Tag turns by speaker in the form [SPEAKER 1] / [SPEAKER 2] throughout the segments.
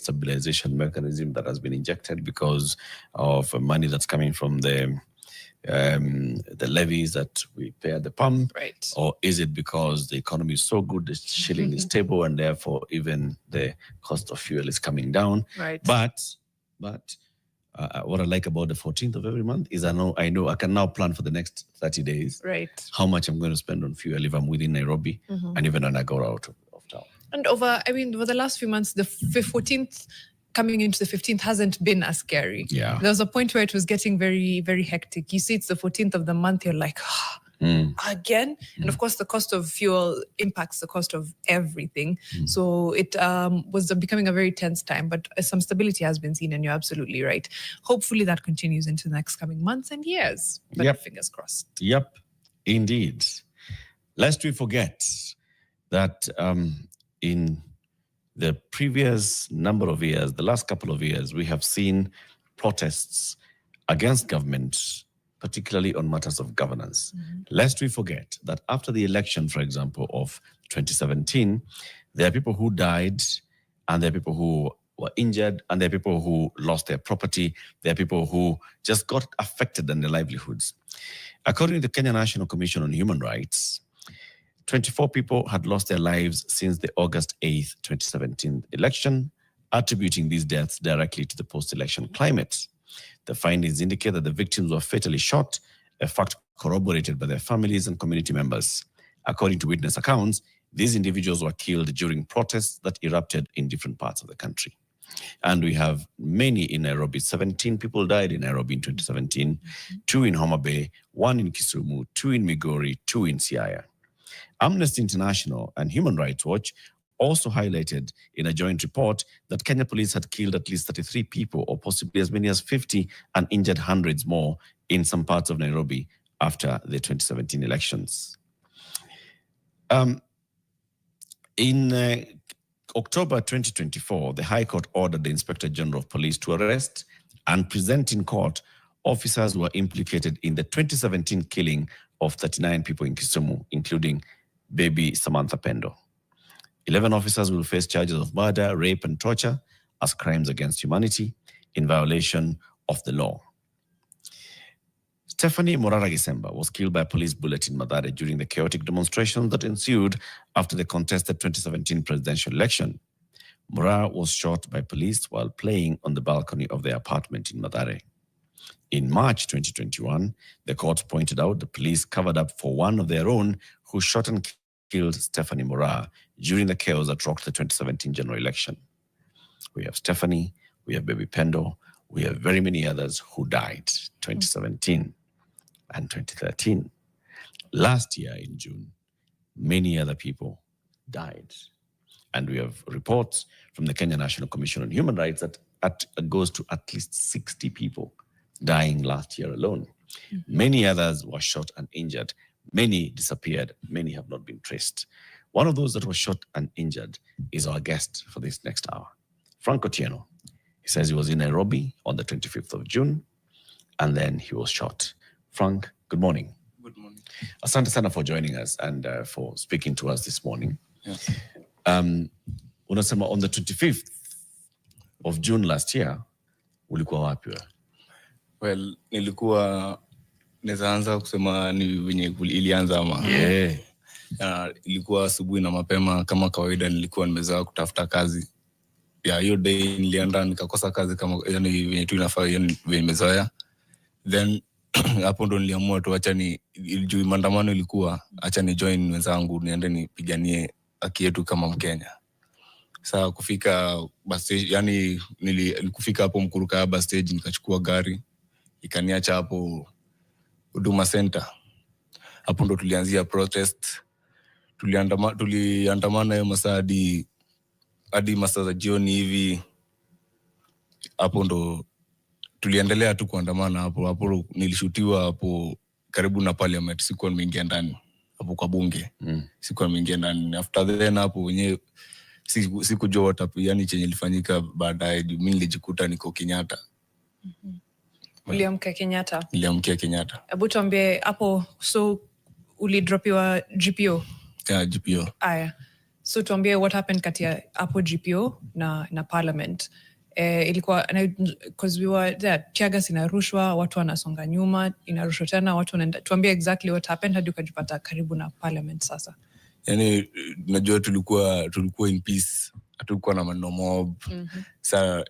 [SPEAKER 1] stabilization mechanism that has been injected because of money that's coming from the levies that we pay at the pump?
[SPEAKER 2] Right.
[SPEAKER 1] Or is it because the economy is so good, the shilling is stable, and therefore even the cost of fuel is coming down?
[SPEAKER 2] Right.
[SPEAKER 1] But what I like about the 14th of every month is I know I can now plan for the next 30 days.
[SPEAKER 2] Right.
[SPEAKER 1] How much I'm going to spend on fuel if I'm within Nairobi and even when I go out of town.
[SPEAKER 2] And over the last few months, the 14th coming into the 15th hasn't been as scary.
[SPEAKER 1] Yeah.
[SPEAKER 2] There was a point where it was getting very, very hectic. You see, it's the 14th of the month, you're like, again? And of course, the cost of fuel impacts the cost of everything. So it was becoming a very tense time, but some stability has been seen, and you're absolutely right. Hopefully that continues into the next coming months and years. But fingers crossed.
[SPEAKER 1] Yep, indeed. Lest we forget that in the previous number of years, the last couple of years, we have seen protests against government, particularly on matters of governance. Lest we forget that after the election, for example, of 2017, there are people who died, and there are people who were injured, and there are people who lost their property. There are people who just got affected in their livelihoods. According to the Kenya National Commission on Human Rights, 24 people had lost their lives since the August 8th, 2017 election, attributing these deaths directly to the post-election climate. The findings indicate that the victims were fatally shot, a fact corroborated by their families and community members. According to witness accounts, these individuals were killed during protests that erupted in different parts of the country. And we have many in Nairobi. 17 people died in Nairobi in 2017, 2 in Homa Bay, 1 in Kisumu, 2 in Migori, 2 in Siaya. Amnesty International and Human Rights Watch also highlighted in a joint report that Kenya police had killed at least 33 people, or possibly as many as 50, and injured hundreds more in some parts of Nairobi after the 2017 elections. In October 2024, the High Court ordered the Inspector General of Police to arrest and present in court officers who were implicated in the 2017 killing of 39 people in Kisumu, including baby Samantha Pendo. 11 officers will face charges of murder, rape, and torture as crimes against humanity in violation of the law. Stephanie Morara Gisemba was killed by a police bullet in Mathare during the chaotic demonstrations that ensued after the contested 2017 presidential election. Morara was shot by police while playing on the balcony of their apartment in Mathare. In March 2021, the court pointed out the police covered up for one of their own who shot and killed Stephanie Morara during the chaos that rocked the 2017 general election. We have Stephanie, we have baby Pendo, we have very many others who died 2017 and 2013. Last year in June, many other people died. And we have reports from the Kenya National Commission on Human Rights that goes to at least 60 people dying last year alone. Many others were shot and injured. Many disappeared. Many have not been traced. One of those that was shot and injured is our guest for this next hour, Frank Otieno. He says he was in Nairobi on the 25th of June, and then he was shot. Frank, good morning.
[SPEAKER 3] Good morning.
[SPEAKER 1] Asante sana for joining us and for speaking to us this morning.
[SPEAKER 3] Yes.
[SPEAKER 1] Unasema on the 25th of June last year, ulikuwa wapi wewe?
[SPEAKER 3] Well, nilikuwa nezaanza kusema ni venye ilianza ama.
[SPEAKER 1] Yeah.
[SPEAKER 3] Ilikuwa asubuhi na mapema kama kawaida, nilikuwa nimezoea kutafuta kazi. Hiyo day nilienda nikakosa kazi kama yani venye tu inafaa, yani venye nimezoea. Then hapo ndo niliamua tu acha ni juu maandamano ilikuwa, acha ni join wenzangu niende nipiganie haki yetu kama Mkenya. Sasa kufika bus stage, yani nilikufika hapo Mkuruka bus stage, nikachukua gari ikaniacha hapo Huduma Center. Hapo ndo tulianzia protest. Tuliandamana hiyo masaa hadi masaa za jioni hivi. Hapo ndo tuliendelea tu kuandamana hapo nilishutiwa hapo karibu na parliament. Sikuwa nimeingia ndani hapo kwa bunge. Sikuwa nimeingia ndani. After then hapo wenyewe sikujua yani chenye ilifanyika baadaye. Mimi nilijikuta niko Kenyatta.
[SPEAKER 2] Uliamkia Kenyatta?
[SPEAKER 3] Niliamkia Kenyatta.
[SPEAKER 2] Hebu tuambie hapo, so ulidropiwa GPO?
[SPEAKER 3] Yeah, GPO.
[SPEAKER 2] Aya. So tuambie what happened kati ya hapo GPO na parliament. Ilikuwa because we were there, tiagas inarushwa, watu wanasonga nyuma, inarushwa tena, watu wanaenda. Tuambie exactly what happened hadi ukajipata karibu na parliament sasa.
[SPEAKER 3] Yani najua tulikuwa in peace, hatukuwa na maneno mob. Sasa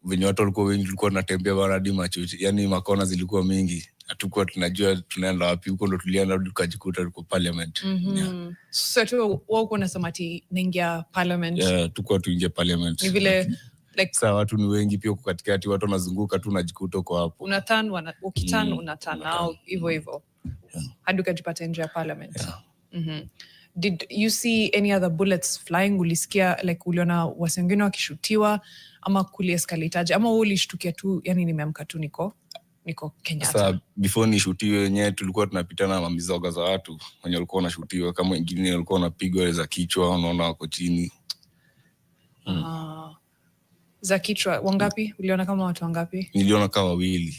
[SPEAKER 3] venye watu walikuwa wengi, tulikuwa tunatembea baradi machochi, yani makona zilikuwa mingi, hatukuwa tunajua tunaenda wapi. Huko ndo tulienda tukajikuta tuko parliament.
[SPEAKER 2] So tu wao kuna samati naingia parliament.
[SPEAKER 3] Tukua tuingia parliament.
[SPEAKER 2] Ni vile like
[SPEAKER 3] sasa watu ni wengi pia katikati, watu wanazunguka tu najikuta kwa hapo.
[SPEAKER 2] Unatan ukitan unatan au hivyo. Hadi ukajipata nje ya parliament. Did you see any other bullets flying? Ulisikia like uliona watu wengine wakishutiwa ama kuliescalate ama ulishtukia tu yani nimeamka tu niko Kenyatta?
[SPEAKER 3] Sasa before nishutiwe wenyewe tulikuwa tunapitana na mizoga za watu wenye walikuwa wanashutiwa, kama wengine walikuwa wanapigwa za kichwa, unaona wako chini.
[SPEAKER 2] Za kichwa wangapi? Uliona kama watu wangapi?
[SPEAKER 3] Niliona kama wawili.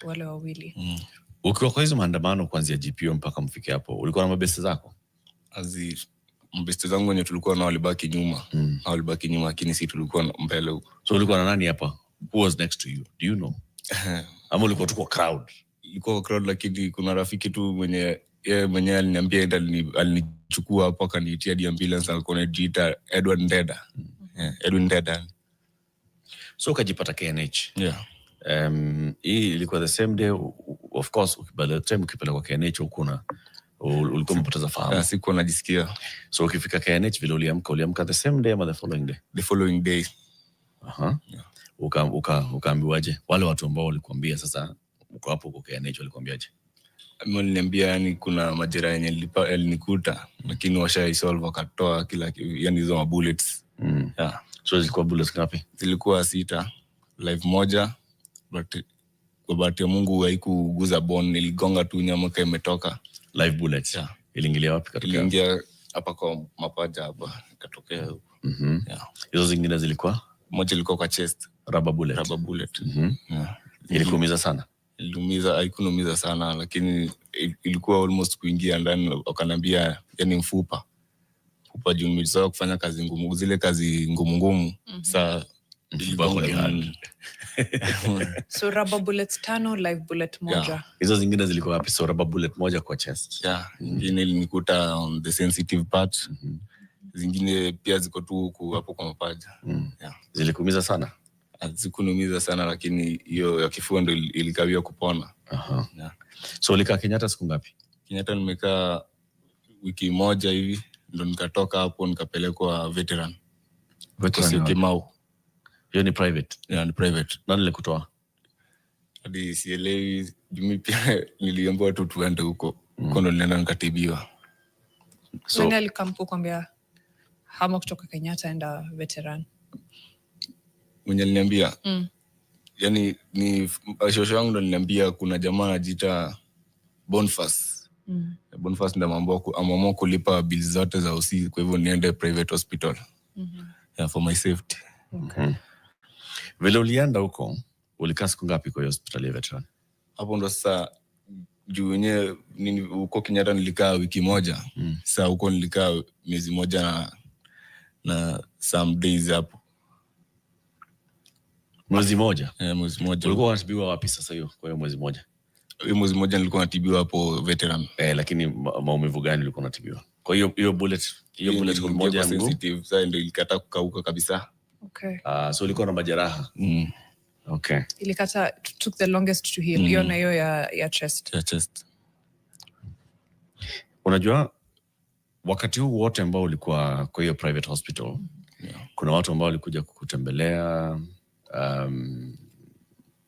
[SPEAKER 2] Wale wawili.
[SPEAKER 1] Ukiwa kwa hizo maandamano kuanzia GPO mpaka mfike hapo, ulikuwa na mabeste zako?
[SPEAKER 3] Mabeste zangu wenye tulikuwa na walibaki nyuma. Walibaki nyuma, lakini si tulikuwa mbele huko.
[SPEAKER 1] So ulikuwa na nani hapa? Who was next to you? Do you know? Ama ulikuwa tu kwa crowd?
[SPEAKER 3] Ilikuwa crowd, lakini kuna rafiki tu mwenye aliniambia alinichukua hapo akaniitia di ambulance, alikuwa anajiita Edwin Ndeda. So
[SPEAKER 1] ukajipata KNH.
[SPEAKER 3] Hii
[SPEAKER 1] ilikuwa the same day, of course. By the time ukipeleka kwa KNH ulikuwa umepoteza fahamu.
[SPEAKER 3] Sikuwa najisikia.
[SPEAKER 1] So ukifika KNH vile uliamka the same day ama the following day?
[SPEAKER 3] The following day.
[SPEAKER 1] Ukaambiwaje? Wale watu ambao walikuambia sasa uko hapo kwa KNH walikuambiaje?
[SPEAKER 3] Waliniambia yani kuna majeraha yenye yalinikuta, lakini washaisolve wakatoa kila yani hizo bullets.
[SPEAKER 1] So zilikuwa bullets ngapi?
[SPEAKER 3] Zilikuwa 6, live moja, but kwa bahati ya Mungu haikuguza bone, niligonga tu nyama kama imetoka.
[SPEAKER 1] Live bullets. Iliingilia wapi katika?
[SPEAKER 3] Iliingia hapa kwa mapaja hapa, ikatokea huko.
[SPEAKER 1] Hizo zingine zilikuwa?
[SPEAKER 3] Moja ilikuwa kwa chest.
[SPEAKER 1] Rubber bullet. Ilikuumiza sana?
[SPEAKER 3] Haikuumiza sana, lakini ilikuwa almost kuingia ndani. Wakaniambia yani mfupa juu nimezoea kufanya kazi ngumu, zile kazi ngumu. Sasa
[SPEAKER 1] mfupa ni hard.
[SPEAKER 2] So rubber bullets 5, live bullet moja.
[SPEAKER 1] Hizo zingine zilikuwa wapi? So rubber bullet moja kwa chest.
[SPEAKER 3] Nyingine ilinikuta on the sensitive part. Zingine pia ziko tu hapo kwa mapaja.
[SPEAKER 1] Zilikuumiza sana?
[SPEAKER 3] Zikuniumiza sana, lakini hiyo ya kifua ndo ilikawia kupona.
[SPEAKER 1] So ulikaa Kenyatta siku ngapi?
[SPEAKER 3] Kenyatta nimekaa wiki moja hivi, ndo nikatoka hapo nikapelekwa veteran. Kimau.
[SPEAKER 1] Hiyo ni private?
[SPEAKER 3] Ni private.
[SPEAKER 1] Nani alikutoa?
[SPEAKER 3] Hadi sielewi, jumi pia niliambiwa tu tuende huko. Huko ndo nilienda nikatibiwa.
[SPEAKER 2] So nani alikampo kuambia hama kutoka Kenyatta enda veteran?
[SPEAKER 3] Mwenye aliniambia yani ni shosho yangu ndo aliniambia kuna jamaa anajiita Boniface. Boniface ndo amamua kulipa bills zote za usi, kwa hivyo niende private hospital. For my safety.
[SPEAKER 1] Vile ulienda huko, ulikaa siku ngapi kwa hospitali ya veteran?
[SPEAKER 3] Hapo ndo sasa juu wenyewe huko Kenyatta nilikaa wiki moja. Sasa huko nilikaa miezi moja na some days hapo.
[SPEAKER 1] Mwezi moja?
[SPEAKER 3] Mwezi moja.
[SPEAKER 1] Ulikuwa unatibiwa wapi sasa hiyo kwa hiyo mwezi moja?
[SPEAKER 3] Hiyo mwezi moja nilikuwa natibiwa hapo veteran.
[SPEAKER 1] Lakini maumivu gani ulikuwa unatibiwa? Kwa hiyo bullet kwa moja ya mguu?
[SPEAKER 3] Sensitive, sasa ndio ilikata kukauka kabisa.
[SPEAKER 1] So ulikuwa na majeraha?
[SPEAKER 2] Ilikata, took the longest to heal. Hiyo na hiyo ya chest.
[SPEAKER 3] Ya chest.
[SPEAKER 1] Unajua wakati huu wote ambao ulikuwa kwa hiyo private hospital, kuna watu ambao walikuja kukutembelea.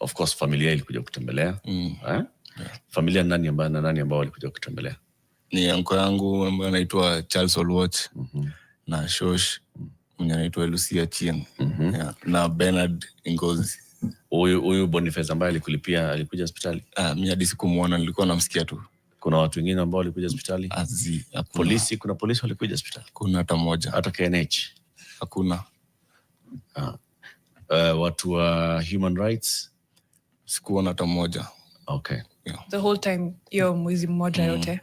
[SPEAKER 1] Of course familia ilikuja kutembelea. Familia nani ambao walikuja kutembelea?
[SPEAKER 3] Ni anko yangu ambaye anaitwa Charles Olwatch, na Shosh mwenye anaitwa Lucia Chien, na Bernard Ngozi.
[SPEAKER 1] Huyu Boniface ambaye alikuja hospitali?
[SPEAKER 3] Mimi hadi sikumuona, nilikuwa namsikia tu.
[SPEAKER 1] Kuna watu wengine ambao walikuja hospitali? Polisi, kuna polisi walikuja hospitali?
[SPEAKER 3] Kuna hata moja.
[SPEAKER 1] Hata KNH?
[SPEAKER 3] Hakuna.
[SPEAKER 1] Watu wa human rights?
[SPEAKER 3] Sikuona hata moja.
[SPEAKER 2] The whole time hiyo mwezi mmoja yote?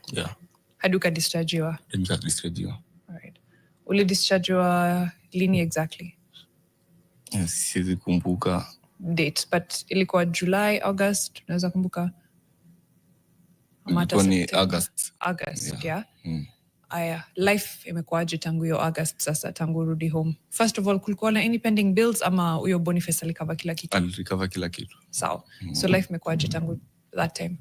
[SPEAKER 2] Hadi ukadischargiwa?
[SPEAKER 3] Nikadischargiwa.
[SPEAKER 2] Alright. Ulidischargiwa lini exactly?
[SPEAKER 3] Siwezi kumbuka
[SPEAKER 2] Date, but ilikuwa July, August, unaweza kumbuka?
[SPEAKER 3] ilikuwa ni August.
[SPEAKER 2] August, yeah. Aya, life imekuwaje tangu hiyo August sasa, tangu rudi home? First of all, kulikuwa na any pending bills ama huyo Boniface alikava kila kitu?
[SPEAKER 3] Alikava kila kitu.
[SPEAKER 2] Sawa. So life imekuwaje tangu that time?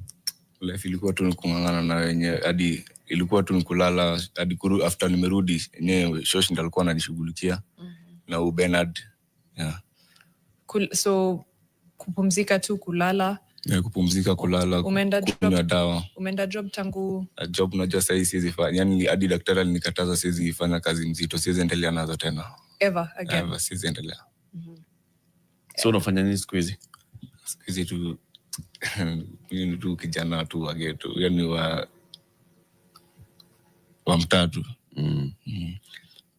[SPEAKER 3] Life ilikuwa tu kung'ang'ana na wenye hadi ilikuwa tu kulala hadi after nimerudi yenyewe Shosh ndo alikuwa ananishughulikia na Bernard. Yeah.
[SPEAKER 2] So kupumzika tu, kulala?
[SPEAKER 3] Yeah, kupumzika, kulala, kunywa dawa.
[SPEAKER 2] Umeenda job tangu?
[SPEAKER 3] Job najua sasa siwezi fanya. Yaani hadi daktari alinikataza siwezi fanya kazi mzito, siwezi endelea nazo tena.
[SPEAKER 2] Ever again?
[SPEAKER 3] Ever, siwezi endelea.
[SPEAKER 1] So unafanya nini siku hizi?
[SPEAKER 3] Siku hizi tu mimi tu kijana tu wa ghetto, yaani wa mtatu.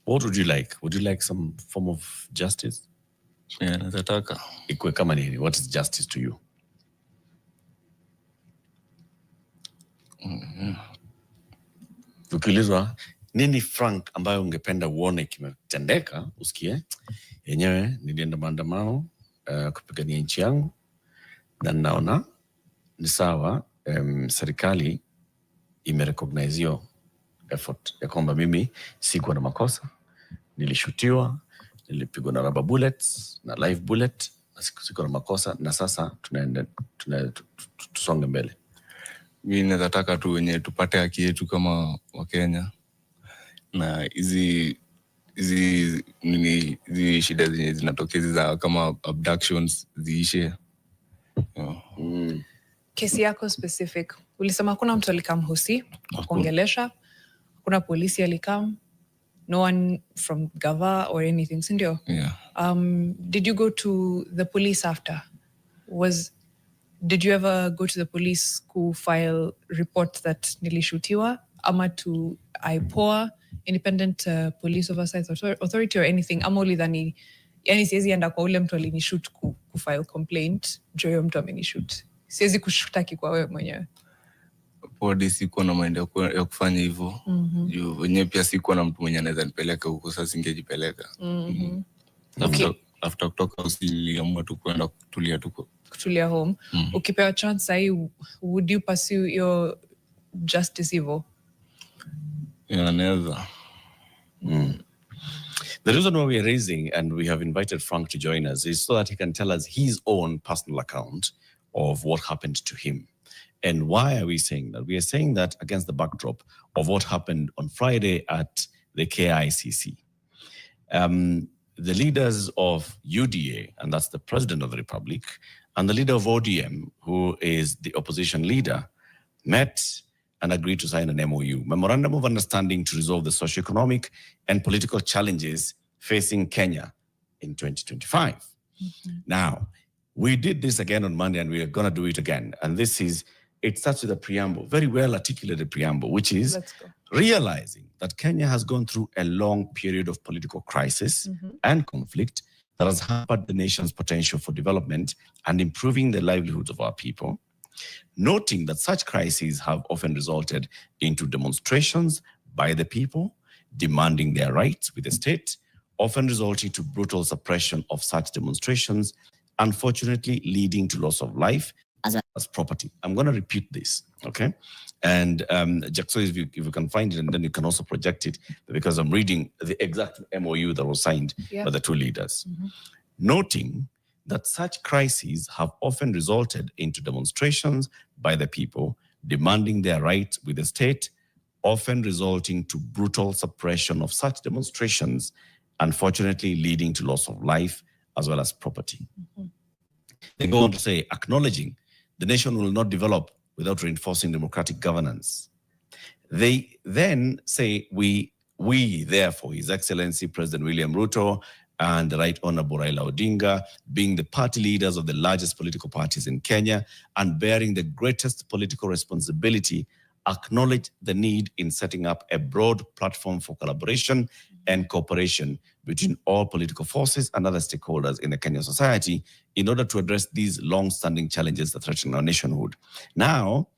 [SPEAKER 1] What would you like? Would you like some form of justice?
[SPEAKER 3] Yeah, nataka.
[SPEAKER 1] Ikwe kama nini? What is justice to you? Ukiulizwa nini Frank ambayo ungependa uone kimetendeka, usikie yenyewe nilienda maandamano kupigania nchi yangu na naona ni sawa, serikali imerecognize hiyo effort ya kwamba mimi sikuwa na makosa, nilishutiwa, nilipigwa na rubber bullets na live bullet, na sikuwa na makosa, na sasa tusonge mbele.
[SPEAKER 3] Mimi nataka tu wenye tupate haki yetu kama Wakenya, na hizi shida zenye zinatokea za kama abductions ziishe.
[SPEAKER 2] Kesi yako specific, ulisema kuna mtu alikam Hosi kuongelesha, kuna polisi alikam, no one from Gava or anything, si ndio?
[SPEAKER 3] Yeah.
[SPEAKER 2] Did you go to the police after? Did you ever go to the police ku file report that nilishutiwa ama to IPOA, Independent Police Oversight Authority or anything? Ama ulidhani, yani siwezi enda kwa ule mtu alinishoot ku file complaint juu huyo mtu amenishoot, siwezi kushutaki kwa wewe mwenyewe?
[SPEAKER 3] Podi sikuwa na maendeleo ya kufanya hivyo. Juu wenyewe pia sikuwa na mtu mwenye anaweza nipeleka huko, sasa singejipeleka. After kutoka niliamua tu kwenda kutulia
[SPEAKER 2] home. Ukipewa chance sahi, would you pursue your justice hivyo?
[SPEAKER 3] Yeah, never.
[SPEAKER 1] The reason why we are raising and we have invited Frank to join us is so that he can tell us his own personal account of what happened to him. And why are we saying that? We are saying that against the backdrop of what happened on Friday at the KICC. The leaders of UDA, and that's the President of the Republic, and the leader of ODM, who is the opposition leader, met and agreed to sign an MOU, Memorandum of Understanding to resolve the socio-economic and political challenges facing Kenya in 2025. Now, we did this again on Monday and we are going to do it again. And it starts with a preamble, very well articulated preamble, which is realizing that Kenya has gone through a long period of political crisis and conflict that has hampered the nation's potential for development and improving the livelihoods of our people, noting that such crises have often resulted into demonstrations by the people demanding their rights with the state, often resulting to brutal suppression of such demonstrations, unfortunately leading to loss of life as property. I'm going to repeat this, okay? And Jackson, if you can find it, and then you can also project it, because I'm reading the exact MOU that was signed by the two leaders. Noting that such crises have often resulted into demonstrations by the people demanding their rights with the state, often resulting to brutal suppression of such demonstrations, unfortunately leading to loss of life as well as property. They go on to say, acknowledging the nation will not develop without reinforcing democratic governance. They then say, we therefore, His Excellency President William Ruto and the Right Honorable Raila Odinga, being the party leaders of the largest political parties in Kenya and bearing the greatest political responsibility, acknowledge the need in setting up a broad platform for collaboration and cooperation between all political forces and other stakeholders in the Kenyan society in order to address these long-standing challenges that threaten our nationhood. Now,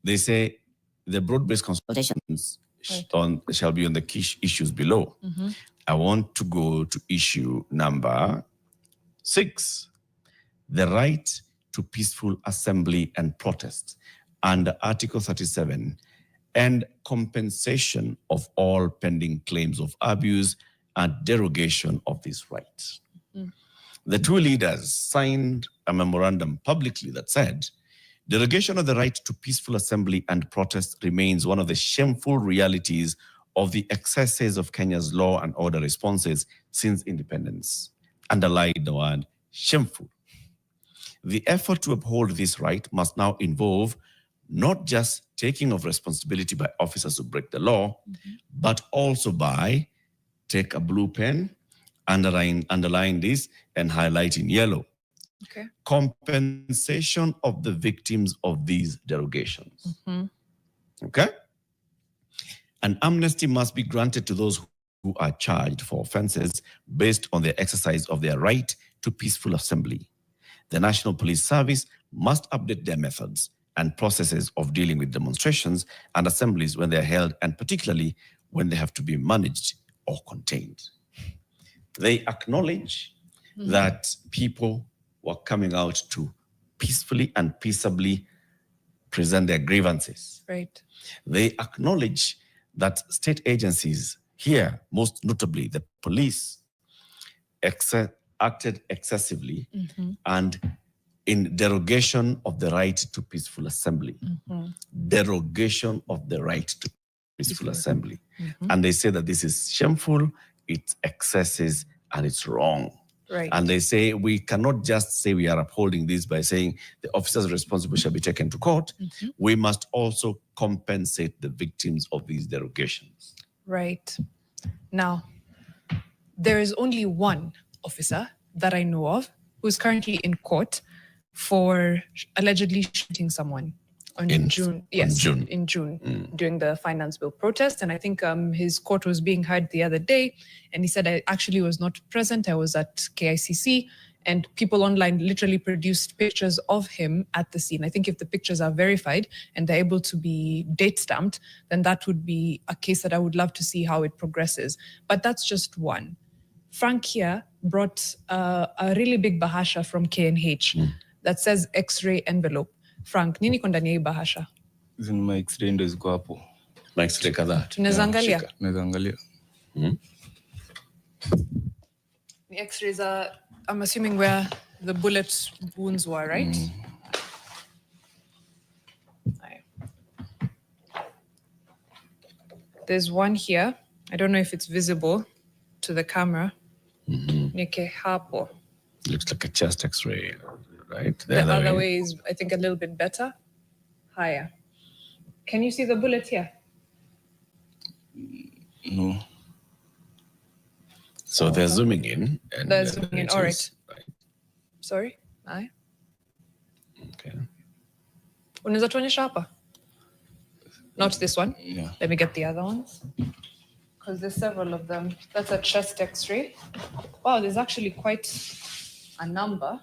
[SPEAKER 1] they say the broad-based consultations shall be on the key issues below. I want to go to issue number 6, the right to peaceful assembly and protest under Article 37 and compensation of all pending claims of abuse and derogation of these rights. The two leaders signed a memorandum publicly that said, derogation of the right to peaceful assembly and protest remains one of the shameful realities of the excesses of Kenya's law and order responses since independence. Underline the word shameful. The effort to uphold this right must now involve not just taking of responsibility by officers who break the law, but also by take a blue pen, underline this, and highlight in yellow.
[SPEAKER 2] Okay.
[SPEAKER 1] Compensation of the victims of these derogations. Okay? An amnesty must be granted to those who are charged for offenses based on the exercise of their right to peaceful assembly. The National Police Service must update their methods and processes of dealing with demonstrations and assemblies when they're held, and particularly when they have to be managed or contained. They acknowledge that people were coming out to peacefully and peaceably present their grievances.
[SPEAKER 2] Right.
[SPEAKER 1] They acknowledge that state agencies here, most notably the police, acted excessively and in derogation of the right to peaceful assembly. Derogation of the right to peaceful assembly. And they say that this is shameful, it's excesses, and it's wrong.
[SPEAKER 2] Right.
[SPEAKER 1] And they say we cannot just say we are upholding this by saying the officers responsible shall be taken to court. We must also compensate the victims of these derogations.
[SPEAKER 2] Right. Now, there is only one officer that I know of who's currently in court for allegedly shooting someone in June. During the finance bill protest. And I think his court was being heard the other day. And he said, I actually was not present. I was at KICC. And people online literally produced pictures of him at the scene. I think if the pictures are verified and they're able to be date stamped, then that would be a case that I would love to see how it progresses. But that's just one. Frank here brought a really big bahasha from KNH that says X-ray envelope. Frank, nini kwa ndani ya hii bahasha?
[SPEAKER 3] My X-ray ndo ziko hapo.
[SPEAKER 1] My X-ray kadhaa.
[SPEAKER 2] Tunaweza angalia?
[SPEAKER 3] Tunaweza angalia.
[SPEAKER 2] The X-rays are, I'm assuming, where the bullet wounds were, right? There's one here. I don't know if it's visible to the camera. Nike hapo.
[SPEAKER 1] Looks like a chest X-ray, right?
[SPEAKER 2] The other way is, I think, a little bit better. Higher. Can you see the bullet here?
[SPEAKER 3] No.
[SPEAKER 1] So they're zooming in. And
[SPEAKER 2] they're zooming in. All right. Sorry. Aye.
[SPEAKER 1] Okay.
[SPEAKER 2] Unaweza tuonyesha hapa? Not this one.
[SPEAKER 3] Yeah.
[SPEAKER 2] Let me get the other ones. Because there's several of them. That's a chest X-ray. Wow, there's actually quite a number.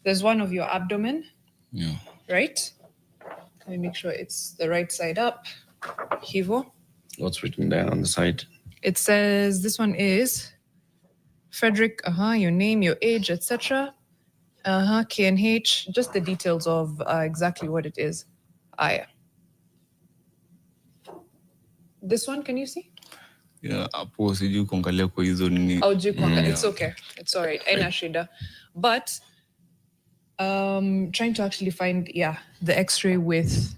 [SPEAKER 2] There's one of your abdomen.
[SPEAKER 3] Yeah.
[SPEAKER 2] Right? Let me make sure it's the right side up. Hivo.
[SPEAKER 1] What's written there on the side?
[SPEAKER 2] It says this one is Frederick, your name, your age, etc. KNH, just the details of exactly what it is. Yeah. This one, can you see?
[SPEAKER 3] Yeah, hapo sijui kuangalia kwa hizo nini.
[SPEAKER 2] Oh, it's okay. It's all right. Aina shida. But trying to actually find, the X-ray with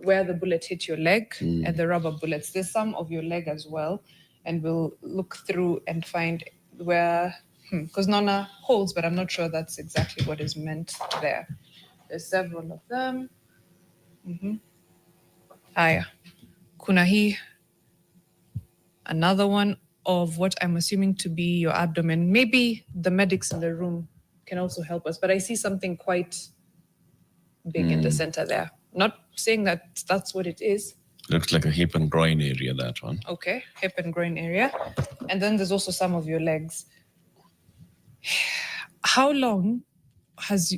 [SPEAKER 2] where the bullet hit your leg and the rubber bullets. There's some of your leg as well. And we'll look through and find where, because Nona holds, but I'm not sure that's exactly what is meant there. There's several of them. Kuna hii, another one of what I'm assuming to be your abdomen. Maybe the medics in the room can also help us, but I see something quite big in the center there. Not saying that that's what it is.
[SPEAKER 1] Looks like a hip and groin area, that one.
[SPEAKER 2] Okay, hip and groin area. And then there's also some of your legs. How long has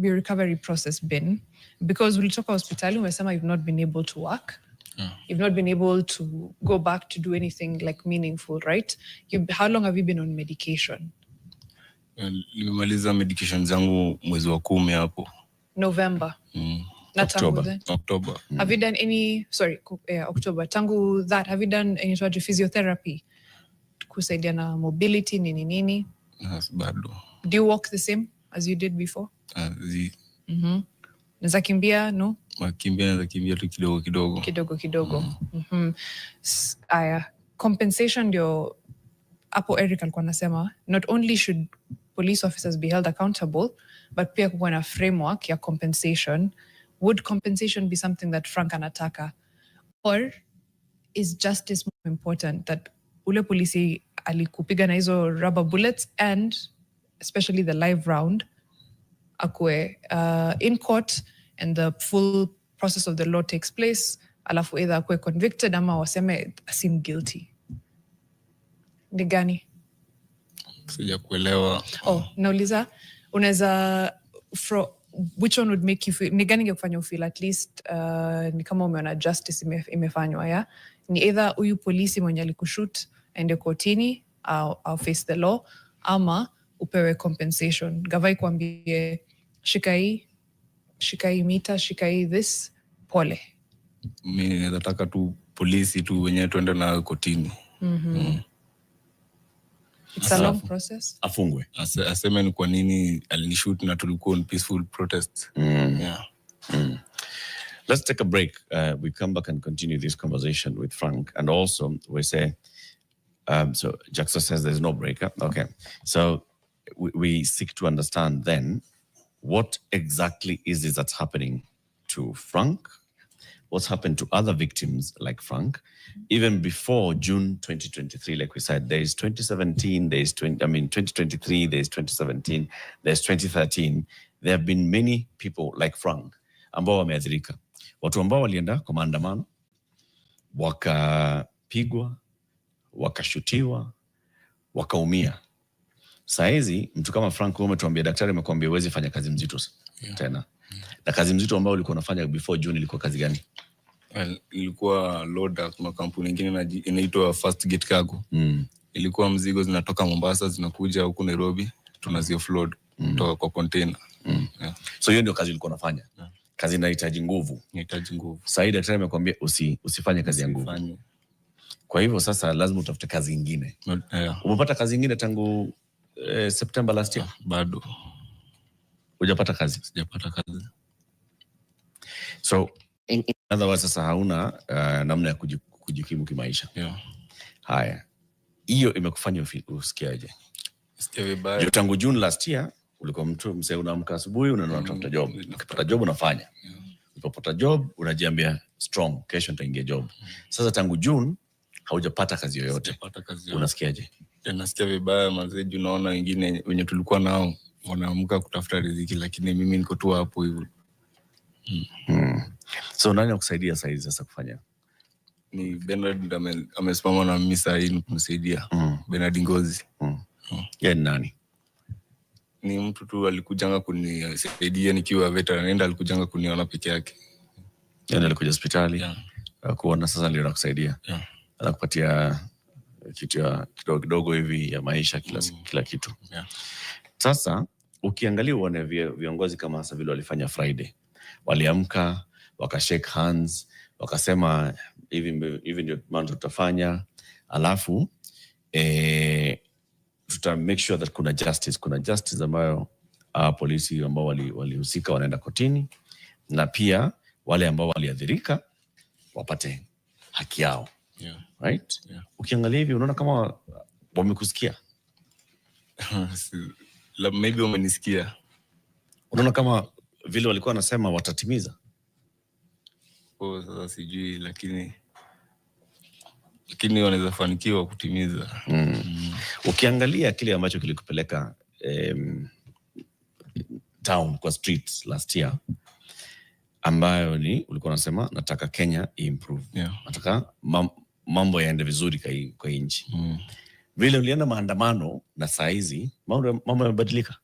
[SPEAKER 2] your recovery process been? Because ulitoka hospitali umesema you've not been able to work. You've not been able to go back to do anything like meaningful, right? How long have you been on medication?
[SPEAKER 3] Nimemaliza medication zangu mwezi wa 10 hapo.
[SPEAKER 2] November. October. Have you done any, October. Tangu that, have you done any sort of physiotherapy? Kusaidia na mobility, nini?
[SPEAKER 3] Yes, bado.
[SPEAKER 2] Do you walk the same as you did before? Naza kimbia, no?
[SPEAKER 3] Naza kimbia tu kidogo.
[SPEAKER 2] Kidogo. Aya, compensation ndio hapo Eric alikuwa anasema, not only should police officers be held accountable, but pia kuwa na framework ya compensation. Would compensation be something that Frank anataka? Or is justice more important, that ule polisi alikupiga na hizo rubber bullets and especially the live round akue in court and the full process of the law takes place, alafu either akue convicted ama waseme seem guilty? Ni gani?
[SPEAKER 3] Sija kuelewa.
[SPEAKER 2] Nauliza, unaweza which one would make you feel, ni gani ingekufanya you feel at least ni kama umeona justice imefanywa, ya? Ni either huyu polisi mwenye alikushoot aende kotini au face the law, ama upewe compensation. Gavai kuambie shikai mita, shikai this, pole.
[SPEAKER 3] Mimi nataka tu polisi tu wenyewe tuende na kotini.
[SPEAKER 2] It's a long process.
[SPEAKER 1] Afungwe.
[SPEAKER 3] Aseme ni kwa nini alinishoot na tulikuwa on peaceful protest.
[SPEAKER 1] Let's take a break. We come back and continue this conversation with Frank. And also we say, so Jackson says there's no break. Okay. So we seek to understand then what exactly is it that's happening to Frank, what's happened to other victims like Frank, even before June 2023, like we said. There is 2017, there's 2023, there's 2017, there's 2013. There have been many people like Frank ambao wameathirika. Watu ambao walienda kwa maandamano, wakapigwa, wakashutiwa, wakaumia. Saizi mtu kama Frank umetuambia, daktari amekwambia huwezi fanya kazi mzito tena. Na kazi mzito ambao ulikuwa unafanya before June ilikuwa kazi gani?
[SPEAKER 3] Ilikuwa loader. Kuna kampuni nyingine inaitwa First Gate Cargo. Ilikuwa mzigo zinatoka Mombasa zinakuja huku Nairobi, tunazi offload kutoka kwa container.
[SPEAKER 1] So hiyo ndio kazi ulikuwa unafanya. Kazi inahitaji nguvu. Sasa daktari amekwambia usifanye kazi ya nguvu. Kwa hivyo sasa lazima utafute kazi nyingine. Umepata kazi nyingine tangu September last year?
[SPEAKER 3] Bado.
[SPEAKER 1] Hujapata kazi?
[SPEAKER 3] Sijapata kazi.
[SPEAKER 1] So in other words, sasa hauna namna ya kujikimu kimaisha. Haya. Hiyo imekufanya usikiaje?
[SPEAKER 3] Sikia vibaya.
[SPEAKER 1] Tangu June last year ulikuwa mtu msee, unaamka asubuhi unatafuta job. Ukipata job unafanya. Ukipata job unajiambia strong, kesho nitaingia job. Sasa tangu June haujapata kazi yoyote. Unasikiaje?
[SPEAKER 3] Nasikia vibaya mazee, unaona wengine wenye tulikuwa nao wanaamka kutafuta riziki, lakini mimi niko tu hapo hivyo.
[SPEAKER 1] So nani akusaidia sasa kufanya?
[SPEAKER 3] Ni Bernard amesimama na mimi sasa hivi kumsaidia. Bernard Ngozi.
[SPEAKER 1] Yeye ni nani?
[SPEAKER 3] Ni mtu tu alikujanga kunisaidia nikiwa veteran, nenda alikujanga kuniona peke yake.
[SPEAKER 1] Yeye alikuja hospitali kuona, sasa ndio anakusaidia. Anakupatia kitu kidogo hivi ya maisha kila kitu. Sasa ukiangalia uone viongozi kama hasa vile walifanya Friday, waliamka wakashake hands, wakasema hivi ndio mambo tutafanya, alafu tuta make sure that kuna justice ambayo polisi ambao walihusika wanaenda kotini, na pia wale ambao waliathirika wapate haki yao. Right? Ukiangalia hivi unaona kama wamekusikia?
[SPEAKER 3] Maybe wamenisikia.
[SPEAKER 1] Unaona kama vile walikuwa wanasema watatimiza?
[SPEAKER 3] Sasa sijui, lakini wanaweza fanikiwa kutimiza.
[SPEAKER 1] Ukiangalia kile ambacho kilikupeleka town kwa streets last year, ambayo ni ulikuwa unasema nataka Kenya improve. Nataka mambo yaende vizuri kwa nchi. Vile ulienda maandamano na saa hizi mambo yamebadilika.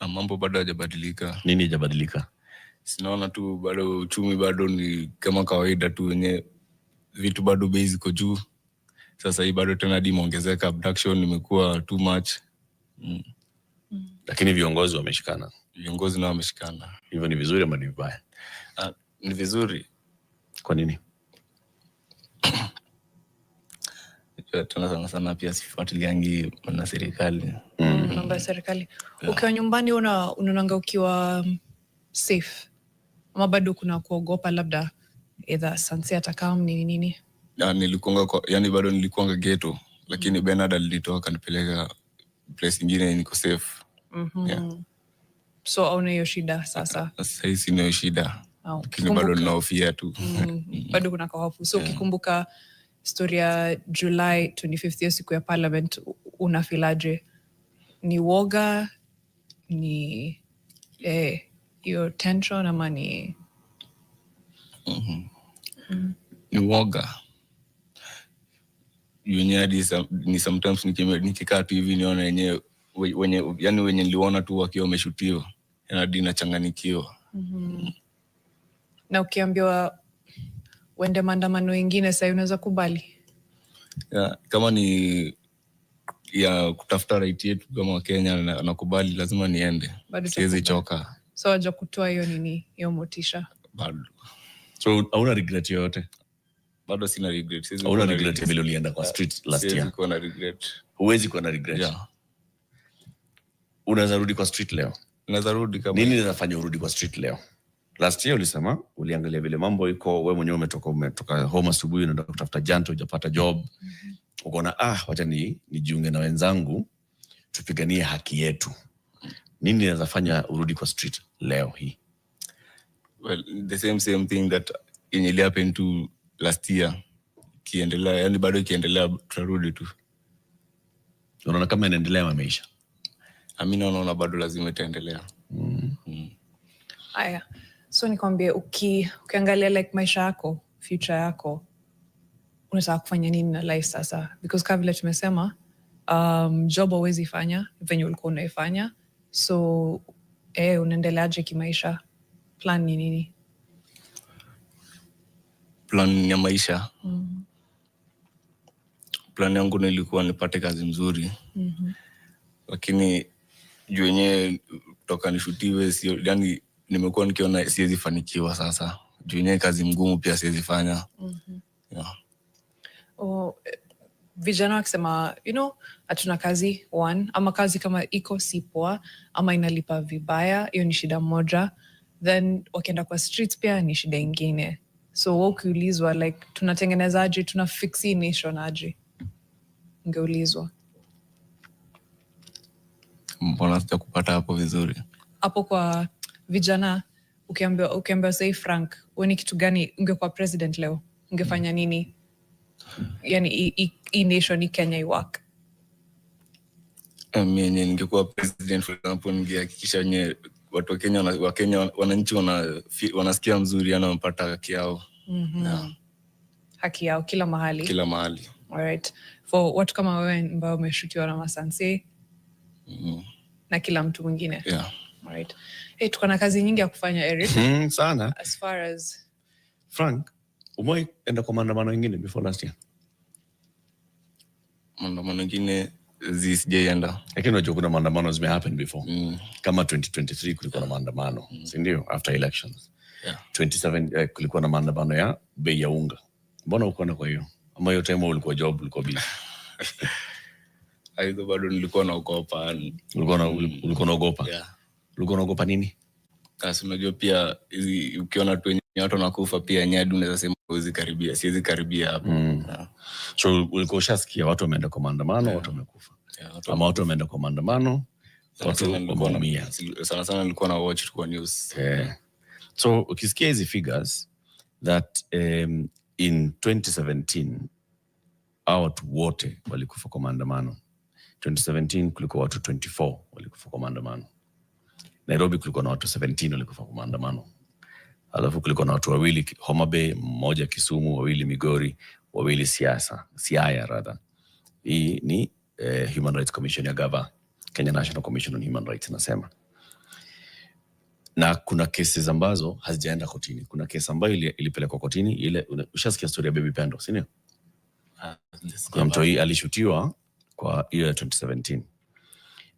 [SPEAKER 3] Mambo bado hajabadilika.
[SPEAKER 1] Nini hajabadilika?
[SPEAKER 3] Sinaona tu bado uchumi bado ni kama kawaida tu, wenye vitu bado bei ziko juu. Sasa hii bado tena imeongezeka, abduction imekuwa too much.
[SPEAKER 1] Lakini viongozi wameshikana.
[SPEAKER 3] Viongozi nao wameshikana.
[SPEAKER 1] Hivyo ni vizuri ama ni vibaya?
[SPEAKER 3] Ni vizuri.
[SPEAKER 1] Kwa nini?
[SPEAKER 3] Tuna sana pia sifuatiliangi na serikali.
[SPEAKER 2] Mambo ya serikali. Ukiwa nyumbani unaonanga ukiwa safe? Ama bado kuna kuogopa labda either Sanse atakam nini?
[SPEAKER 3] Yani bado nilikuanga ghetto, lakini Bernard alitoa kanipeleka place nyingine niko safe.
[SPEAKER 2] So hauna hiyo shida sasa?
[SPEAKER 3] Sasa hii sina shida. Lakini bado ninahofia tu.
[SPEAKER 2] Bado kuna hofu. So ukikumbuka story ya July 25th, hiyo siku ya parliament, unafilaje? Ni woga? Ni hiyo tension ama ni
[SPEAKER 3] ni woga? Ni sometimes nikikaa tu hivi niona wenye niliona tu wakiwa wameshutiwa, hadi nachanganikiwa.
[SPEAKER 2] Na ukiambiwa uende maandamano wengine sasa unaweza kubali?
[SPEAKER 3] Kama ni ya kutafuta right yetu kama Wakenya, nakubali, lazima niende. Siwezi choka.
[SPEAKER 2] So waja kutoa hiyo motisha?
[SPEAKER 3] Bado.
[SPEAKER 1] So hauna regret yoyote?
[SPEAKER 3] Bado sina regret.
[SPEAKER 1] Hauna regret vile ulienda kwa street last year?
[SPEAKER 3] Siwezi kuwa na regret.
[SPEAKER 1] Huwezi kuwa na regret? Unaweza rudi kwa street leo?
[SPEAKER 3] Unaweza rudi kama.
[SPEAKER 1] Nini inafanya urudi kwa street leo? Last year ulisema uliangalia vile mambo iko, wewe mwenyewe umetoka home asubuhi unaenda kutafuta janto, hujapata job. Ukaona wacha nijiunge na wenzangu tupiganie haki yetu. Nini inaweza fanya urudi kwa street leo hii?
[SPEAKER 3] Well, the same thing that inili happened to last year. Kiendelea, yani bado kiendelea, tutarudi tu.
[SPEAKER 1] Unaona kama inaendelea maisha?
[SPEAKER 3] Mimi naona bado lazima itaendelea.
[SPEAKER 2] Aya. So nikwambie, ukiangalia like maisha yako, future yako, unataka kufanya nini na life sasa? Because kama vile tumesema, job hauwezi fanya venye ulikuwa unaifanya. So unaendeleaje kimaisha? Plan ni nini?
[SPEAKER 3] Plan ya maisha? Plan yangu nilikuwa nipate kazi mzuri. Lakini juu yenyewe kutoka nishutiwe, yani nimekuwa nikiona siwezi fanikiwa sasa. Juu yenyewe kazi mgumu pia siwezi fanya.
[SPEAKER 2] Vijana wakisema, hatuna kazi, ama kazi kama iko si poa, ama inalipa vibaya, hiyo ni shida moja. Then wakienda kwa streets pia ni shida ingine. So ukiulizwa like tunatengeneza aje, tuna fix hii nation aje, ungeulizwa?
[SPEAKER 3] Mbona sija kupata hapo vizuri?
[SPEAKER 2] Hapo kwa vijana, ukiambiwa say Frank, wewe ni kitu gani ungekuwa president leo? Ungefanya nini? Yani hii nation ni Kenya iwak.
[SPEAKER 3] Mimi ningekuwa president for example, ningehakikisha watu wa Kenya wananchi wanasikia mzuri, wanapata haki yao.
[SPEAKER 2] Haki yao kila mahali.
[SPEAKER 3] Kila mahali.
[SPEAKER 2] Alright. For watu kama wewe ambao umeshutiwa na masanse na kila mtu mwingine. Alright. Tuko na kazi nyingi ya kufanya, Eric.
[SPEAKER 1] Sana.
[SPEAKER 2] As far as
[SPEAKER 1] Frank, umewahi enda kwa maandamano mengine before last year?
[SPEAKER 3] Maandamano mengine sijaenda.
[SPEAKER 1] Lakini unajua kuna maandamano zime happen before. Kama 2023 kulikuwa na maandamano, si ndio? After elections. 27 kulikuwa na maandamano ya bei ya unga. Mbona uko na kwa hiyo? Ama hiyo time ulikuwa job, ulikuwa busy?
[SPEAKER 3] Aido bado nilikuwa naogopa.
[SPEAKER 1] Ulikuwa unaogopa? Ulikuwa unaogopa nini?
[SPEAKER 3] Kasi unajua pia ukiona tu watu wanakufa pia nyadu unaweza sema siwezi karibia hapo. So
[SPEAKER 1] ulikuwa ushasikia watu wameenda kwa maandamano, watu wamekufa. Ama watu wameenda kwa maandamano, watu wameumia.
[SPEAKER 3] Sana nilikuwa na watch kwa news.
[SPEAKER 1] So ukisikia hizi figures that in 2017 watu wote walikufa kwa maandamano. 2017 kulikuwa watu 24 walikufa kwa maandamano. Nairobi kulikuwa na watu 17 walikufa kwa maandamano. Alafu kulikuwa na watu 2 Homa Bay, 1 Kisumu, 2 Migori, 2 Siaya rather. Hii ni Human Rights Commission ya Gava, Kenya National Commission on Human Rights nasema. Na kuna kesi ambazo hazijaenda kotini. Kuna kesi ambayo ilipelekwa kotini, ile ushasikia story ya Baby Pendo, si ndio? Kuna mtu alishutiwa kwa hiyo 2017.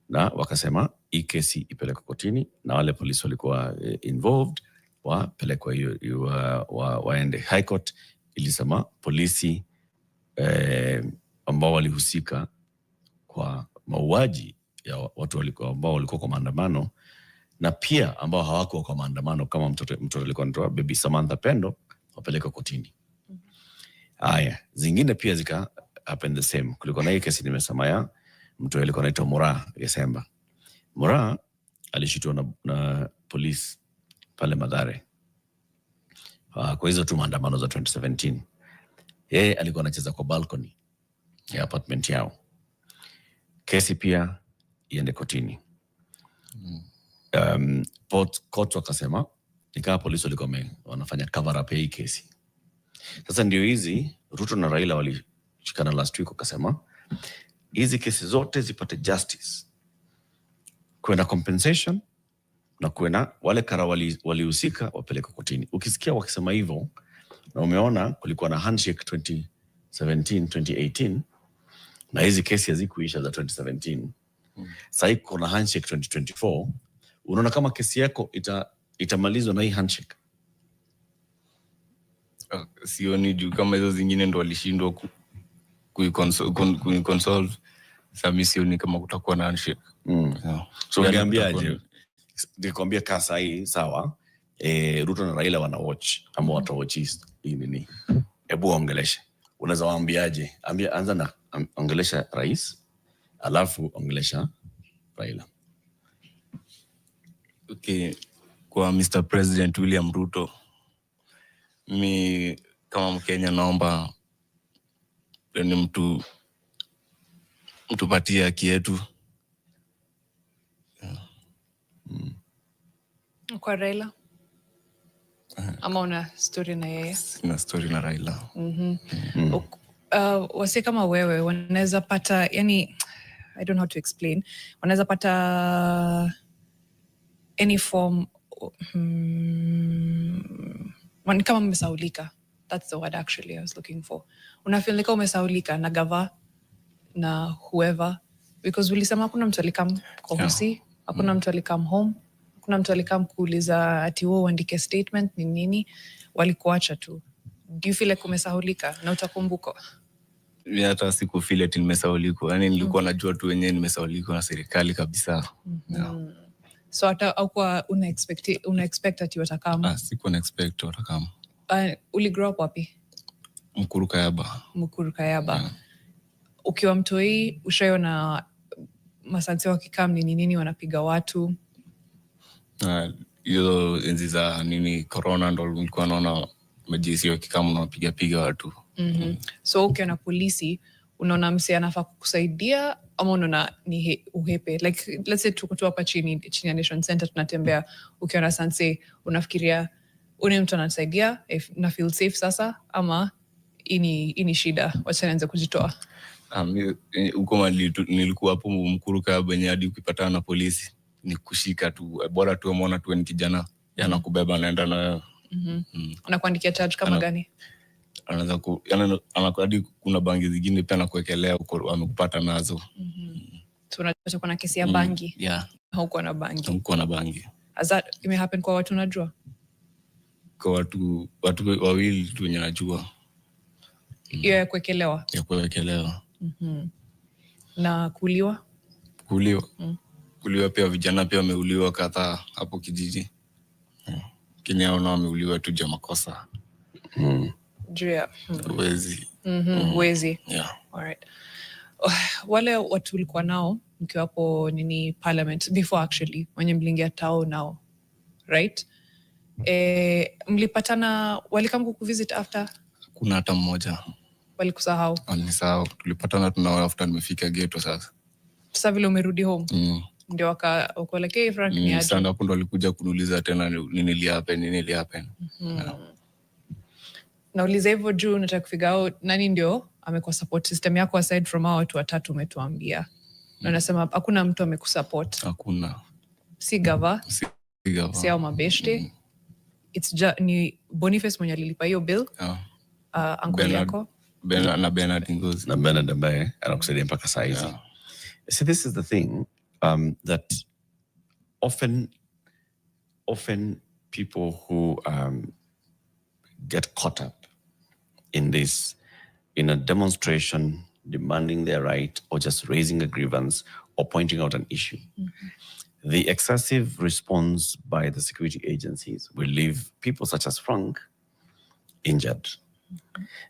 [SPEAKER 1] Na wakasema hii kesi ipelekwe kotini na wale polisi walikuwa involved wapelekwa hiyo waende. High Court ilisema polisi ambao walihusika kwa mauaji ya watu ambao walikuwa kwa maandamano na pia ambao hawakuwa kwa maandamano kama mtoto alikuwa anaitwa Baby Samantha Pendo wapelekwa kotini. Haya, zingine pia zika happen the same. Kulikuwa na hii kesi nimesema ya mtu alikuwa anaitwa Mura Gesemba. Mura alishitwa na polisi pale Mathare kwa hizo tu maandamano za 2017. Yeye alikuwa anacheza kwa balcony ya apartment yao. Kesi pia iende kotini. Court wakasema nikawa polisi walikuwa wanafanya cover up hii kesi. Sasa ndio hizi Ruto na Raila walishikana last week wakasema hizi kesi zote zipate justice. Kuena compensation na kuena wale kara walihusika wapeleke kotini. Ukisikia wakisema hivyo na umeona kulikuwa na handshake 2017, 2018 na hizi kesi hazikuisha za 2017. Sasa kuna handshake 2024. Unaona kama kesi yako itamalizwa na hii handshake?
[SPEAKER 3] Sioni juu kama hizo zingine ndo walishindwa kuiconsolve. Sasa mimi sioni kama kutakuwa na handshake.
[SPEAKER 1] So ungeambiaje? Nikwambia kasa hii sawa. Ruto na Raila wana watch ama watawatch hii nini? Hebu ongeleshe. Unaweza waambiaje? Anza na ongelesha rais alafu ongelesha Raila.
[SPEAKER 3] Okay, kwa Mr. President William Ruto, mi kama Mkenya naomba ni mtupatie haki yetu.
[SPEAKER 2] Kwa Raila? Ama una story na yeye?
[SPEAKER 3] Sina story na Raila.
[SPEAKER 2] Wasi kama wewe wanaweza pata, yani I don't know how to explain, wanaweza pata any form kama umesaulika. That's the word actually I was looking for. Unafeel like umesaulika na gava na whoever, because ulisema hakuna mtu alikam kwa hosi, hakuna mtu alikam home, hakuna mtu alikam kuuliza ati wewe uandike statement ni nini, walikuacha tu. Do you feel like umesaulika na utakumbuka?
[SPEAKER 3] Mimi hata siku feel ati nimesaulika. Yani nilikuwa najua tu wenyewe nimesaulika na serikali kabisa.
[SPEAKER 2] So hata au kwa una expect ati watakama?
[SPEAKER 3] Siku na expect watakama.
[SPEAKER 2] Uli grow up wapi?
[SPEAKER 3] Mukuru Kayaba.
[SPEAKER 2] Ukiwa mtoi ushaona masansi wakikam nini wanapiga watu?
[SPEAKER 3] Hiyo enzi za corona ndo nilikuwa naona majisi wakikam wanapiga watu.
[SPEAKER 2] So ukiona polisi unaona mse anafaa kukusaidia ama unaona ni uhepe? Like let's say tuko tu hapa chini ya Nation Center tunatembea, ukiona sanse unafikiria une mtu anasaidia na feel safe sasa, ama ini shida wacha nianze kujitoa?
[SPEAKER 3] Huko nilikuwa hapo Mkuru Kayaba yenye hadi ukipatana na polisi ni kushika tu, bora tu umeona tu ni kijana yanakubeba naenda na
[SPEAKER 2] anakuandikia charge kama gani?
[SPEAKER 3] Anaanza anakuadi kuna bangi zingine pia anakuwekelea huko amekupata nazo.
[SPEAKER 2] So unajua kuna kesi ya bangi. Hauko na bangi. Has that happen kwa watu unajua?
[SPEAKER 3] Kwa watu wawili tu wenye najua.
[SPEAKER 2] Ya kuwekelewa. Na kuuliwa? Kuuliwa
[SPEAKER 3] pia, vijana pia wameuliwa kadhaa hapo kijiji. Kenya wameuliwa tu juu makosa.
[SPEAKER 2] Wezi. Alright. Wale watu ulikuwa nao mkiwapo parliament before actually wenye mlingia tao nao, right? Mlipatana, walikam kukuvisit after?
[SPEAKER 3] Kuna hata mmoja.
[SPEAKER 2] Walikusahau?
[SPEAKER 3] Walisahau. Tulipatana tunao after nimefika ghetto sasa. Sasa
[SPEAKER 2] vile umerudi home? Ndio wakaelekea Frank ni aje?
[SPEAKER 3] Sana hapo ndo walikuja kuniuliza tena nini happen.
[SPEAKER 2] Nauliza hivyo juu nataka kufigure out nani ndio amekuwa support system yako aside from hao watu watatu umetuambia. Na unasema hakuna mtu amekusupport.
[SPEAKER 3] Hakuna.
[SPEAKER 2] Si gava. Si au mabeshte. It's ni Boniface mwenye alilipa hiyo bill. Uncle yako.
[SPEAKER 3] Na Bernard Ngozi.
[SPEAKER 1] Na Bernard ambaye anakusaidia mpaka saa hizi. See, this is the thing that often people who get caught up in this, in a demonstration demanding their right or just raising a grievance or pointing out an issue. The excessive response by the security agencies will leave people such as Frank injured.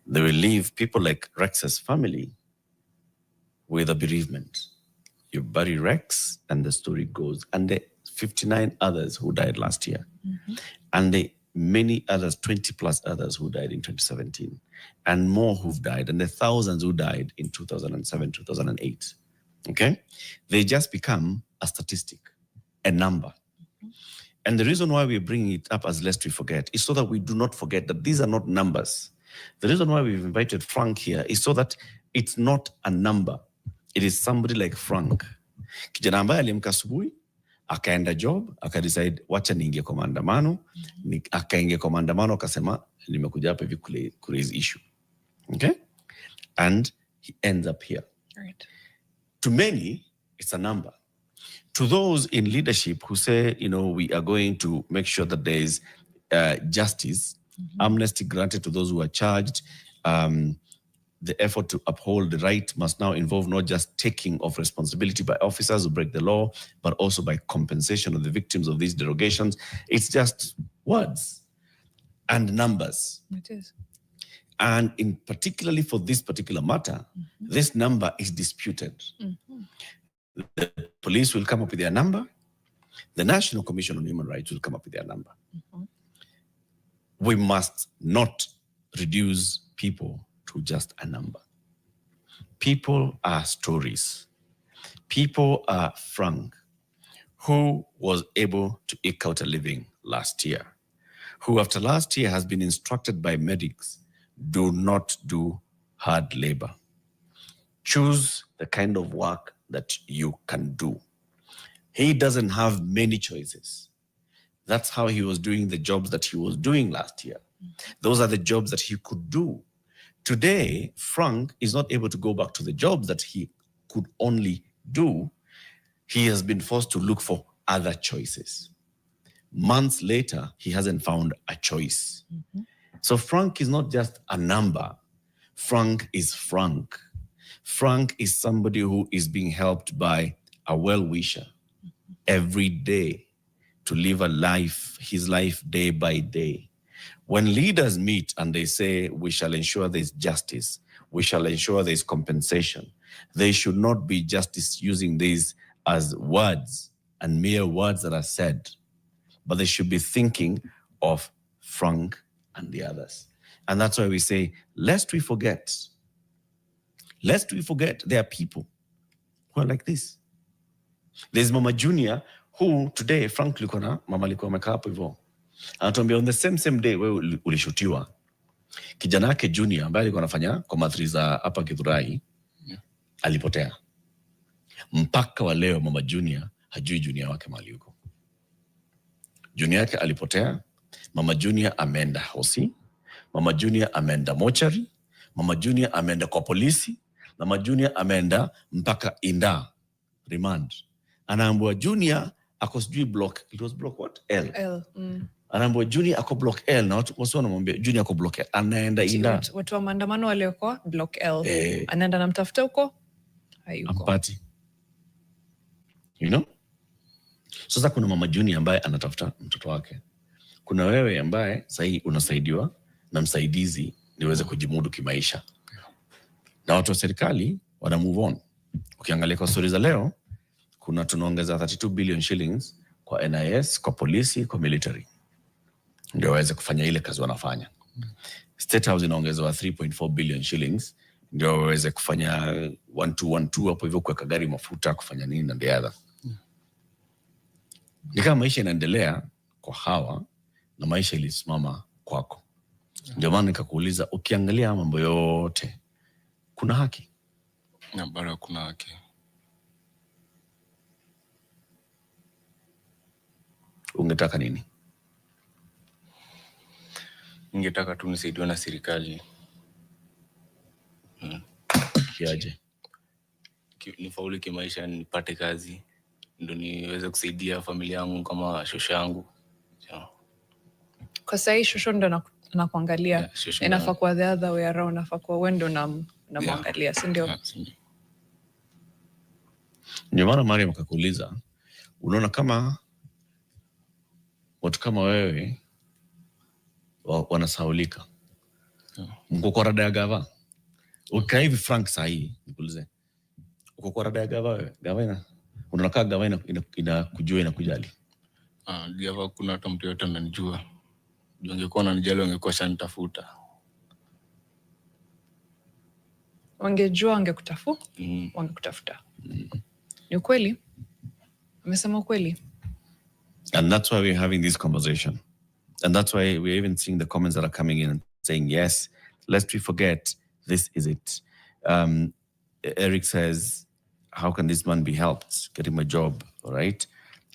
[SPEAKER 1] They will leave people like Rex's family with a bereavement. You bury Rex and the story goes. And the 59 others who died last year. And the many others, 20 plus others who died in 2017. And more who've died. And the thousands who died in 2007, 2008. Okay? They just become a statistic, a number. And the reason why we're bringing it up as lest we forget is so that we do not forget that these are not numbers. The reason why we've invited Frank here is so that it's not a number. It is somebody like Frank. Kijana ambaye aliamka asubuhi, akaenda job, akadecide wacha niingie kwa maandamano, akaingia kwa maandamano akasema nimekuja hapa hivi kuraise issue. Okay? And he ends up here.
[SPEAKER 2] Right.
[SPEAKER 1] To many, it's a number. To those in leadership who say, you know, we are going to make sure that there is justice, amnesty granted to those who are charged, the effort to uphold the right must now involve not just taking of responsibility by officers who break the law, but also by compensation of the victims of these derogations. It's just words and numbers.
[SPEAKER 2] It is.
[SPEAKER 1] And in particularly for this particular matter, this number is disputed. The police will come up with their number. The National Commission on Human Rights will come up with their number. We must not reduce people to just a number. People are stories. People are Frank, who was able to eke out a living last year, who after last year has been instructed by medics, do not do hard labor. Choose the kind of work that you can do. He doesn't have many choices. That's how he was doing the jobs that he was doing last year. Those are the jobs that he could do. Today, Frank is not able to go back to the jobs that he could only do. He has been forced to look for other choices. Months later, he hasn't found a choice. So Frank is not just a number. Frank is Frank. Frank is somebody who is being helped by a well-wisher every day to live a life, his life day by day. When leaders meet and they say, we shall ensure there's justice, we shall ensure there's compensation, they should not be just using these as words and mere words that are said, but they should be thinking of Frank and the others. And that's why we say, lest we forget, there are people who are like this. There's Mama Junior, who today, Frank Likona, Mama alikuwa amekaa hapo hivyo. Anatuambia on the same day wewe ulishutiwa. Kijana yake Junior ambaye alikuwa anafanya kwa mathri za hapa Githurai, alipotea. Mpaka wa leo Mama Junior hajui Junior wake mahali yuko. Junior yake alipotea. Mama Junior ameenda hosi. Mama Junior ameenda mochari. Mama Junior ameenda kwa polisi. Mama Junior ameenda mpaka Inda remand. Anaambiwa Junior ako sijui block, it was block what? L. Anaambiwa Junior ako block L, na watu wanamwambia Junior ako block L. Anaenda Inda.
[SPEAKER 2] Watu wa maandamano waliokuwa block L. Anaenda namtafuta huko. Hayuko.
[SPEAKER 1] Ampati. You know? Sasa kuna Mama Junior ambaye anatafuta mtoto wake. Kuna wewe ambaye sahi unasaidiwa na msaidizi niweze kujimudu kimaisha. Na watu wa serikali wana move on. Ukiangalia kwa stories za leo, kuna tunaongeza 32 billion shillings kwa NIS, kwa polisi, kwa military. Ndio waweze kufanya ile kazi wanafanya. State House inaongezewa 3.4 billion shillings ndio waweze kufanya 1212 hapo hivyo, kuweka gari mafuta, kufanya nini na the other. Ni kama maisha inaendelea kwa hawa na maisha ilisimama kwako. Ndio maana nikakuuliza, ukiangalia mambo yote kuna haki?
[SPEAKER 3] Na bado kuna haki.
[SPEAKER 1] ungetaka nini?
[SPEAKER 3] Ningetaka tu nisaidiwe na serikali.
[SPEAKER 1] Kiaje?
[SPEAKER 3] Nifaulu kimaisha, nipate kazi ndo niweze kusaidia familia yangu kama shosho yangu.
[SPEAKER 2] Kwa sahi shosho ndo nakuangalia. Inafaa kuwa the other way around, inafaa kuwa wewe ndo namwangalia, si ndio?
[SPEAKER 1] Ndio maana Mariam akakuuliza, unaona kama watu kama wewe wanasaulika. Mko kwa rada ya gava. Ukai hivi Frank sahi, nikuulize. Uko kwa rada ya gava wewe? Gava unakaa gava inakujua inakujali.
[SPEAKER 3] Gava kuna hata mtu yote ananijua. Ungekuwa unanijali ungekuwa shanitafuta.
[SPEAKER 2] Wangejua wangekutafuta. Ni ukweli? Umesema ukweli?
[SPEAKER 1] And that's why we're having this conversation. And that's why we're even seeing the comments that are coming in and saying, yes, lest we forget, this is it. Eric says, how can this man be helped? Get him a job, all right?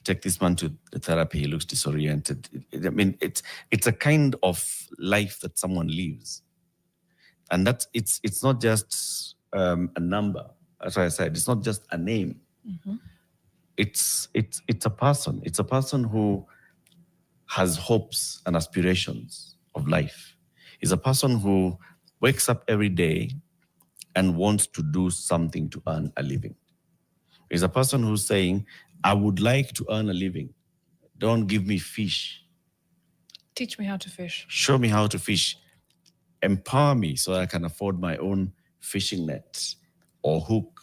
[SPEAKER 1] Take this man to the therapy, he looks disoriented. I mean, it's a kind of life that someone lives. And that's, it's not just a number. As I said, it's not just a name. Mm-hmm. It's a person. It's a person who has hopes and aspirations of life. It's a person who wakes up every day and wants to do something to earn a living. It's a person who's saying, I would like to earn a living. Don't give me fish.
[SPEAKER 2] Teach me how to fish.
[SPEAKER 1] Show me how to fish. Empower me so I can afford my own fishing net or hook